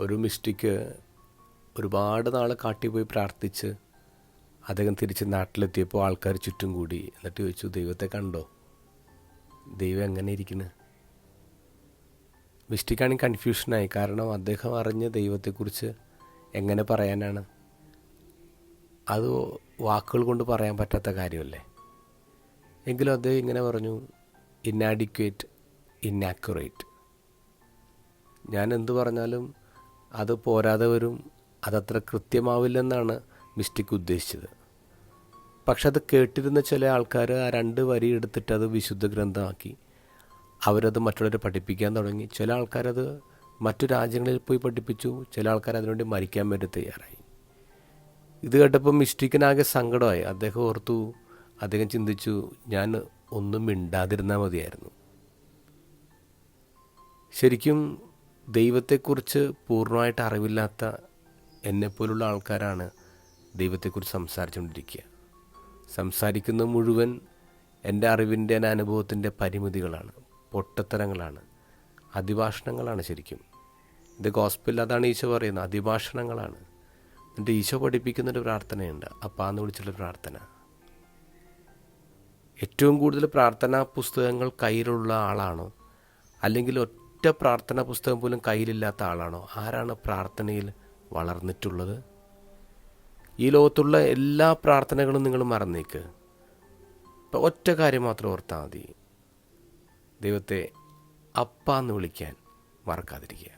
ഒരു മിസ്റ്റിക്ക് ഒരുപാട് നാൾ കാട്ടിൽ പോയി പ്രാർത്ഥിച്ച് അദ്ദേഹം തിരിച്ച് നാട്ടിലെത്തിയപ്പോൾ ആൾക്കാർ ചുറ്റും കൂടി. എന്നിട്ട് ചോദിച്ചു, ദൈവത്തെ കണ്ടോ? ദൈവം എങ്ങനെ ഇരിക്കുന്നു? മിസ്റ്റിക്കാണെങ്കിൽ കൺഫ്യൂഷനായി. കാരണം അദ്ദേഹം അറിഞ്ഞ ദൈവത്തെക്കുറിച്ച് എങ്ങനെ പറയാനാണ്? അത് വാക്കുകൾ കൊണ്ട് പറയാൻ പറ്റാത്ത കാര്യമല്ലേ. എങ്കിലും അദ്ദേഹം ഇങ്ങനെ പറഞ്ഞു, ഇന്നാഡിക്വേറ്റ്, ഇന്നാക്യുറേറ്റ്. ഞാൻ എന്തു പറഞ്ഞാലും അത് പോരാതെ വരും, അതത്ര കൃത്യമാവില്ലെന്നാണ് മിസ്റ്റിക് ഉദ്ദേശിച്ചത്. പക്ഷെ അത് കേട്ടിരുന്ന ചില ആൾക്കാർ ആ 2 വരി എടുത്തിട്ട് അത് വിശുദ്ധ ഗ്രന്ഥമാക്കി അവരത് മറ്റുള്ളവരെ പഠിപ്പിക്കാൻ തുടങ്ങി. ചില ആൾക്കാരത് മറ്റു രാജ്യങ്ങളിൽ പോയി പഠിപ്പിച്ചു. ചില ആൾക്കാർ അതിനുവേണ്ടി മരിക്കാൻ വേണ്ടി തയ്യാറായി. ഇത് കേട്ടപ്പോൾ മിസ്റ്റിക്കിനാകെ സങ്കടമായി. അദ്ദേഹം ചിന്തിച്ചു, ഞാൻ ഒന്നും മിണ്ടാതിരുന്നാൽ മതിയായിരുന്നു. ശരിക്കും ദൈവത്തെക്കുറിച്ച് പൂർണ്ണമായിട്ട് അറിവില്ലാത്ത എന്നെപ്പോലുള്ള ആൾക്കാരാണ് ദൈവത്തെക്കുറിച്ച് സംസാരിച്ചുകൊണ്ടിരിക്കുക. സംസാരിക്കുന്ന മുഴുവൻ എൻ്റെ അറിവിൻ്റെ, എൻ്റെ അനുഭവത്തിൻ്റെ പരിമിതികളാണ്, പൊട്ടത്തരങ്ങളാണ്, അതിഭാഷണങ്ങളാണ്. ശരിക്കും ഇത് ഗോസ്പൽ, അതാണ് ഈശോ പറയുന്നത്, അതിഭാഷണങ്ങളാണ്. എന്നിട്ട് ഈശോ പഠിപ്പിക്കുന്നൊരു പ്രാർത്ഥനയുണ്ട്, അപ്പാന്ന് വിളിച്ചുള്ള പ്രാർത്ഥന. ഏറ്റവും കൂടുതൽ പ്രാർത്ഥനാ പുസ്തകങ്ങൾ കയ്യിലുള്ള ആളാണോ, അല്ലെങ്കിൽ ഒറ്റ പ്രാർത്ഥനാ പുസ്തകം പോലും കയ്യിലില്ലാത്ത ആളാണോ? ആരാണ് പ്രാർത്ഥനയിൽ വളർന്നിട്ടുള്ളത്? ഈ ലോകത്തുള്ള എല്ലാ പ്രാർത്ഥനകളും നിങ്ങൾ മറന്നേക്ക്. ഇപ്പം ഒറ്റ കാര്യം മാത്രം ഓർത്താൽ മതി, ദൈവത്തെ അപ്പാന്ന് വിളിക്കാൻ മറക്കാതിരിക്കുക.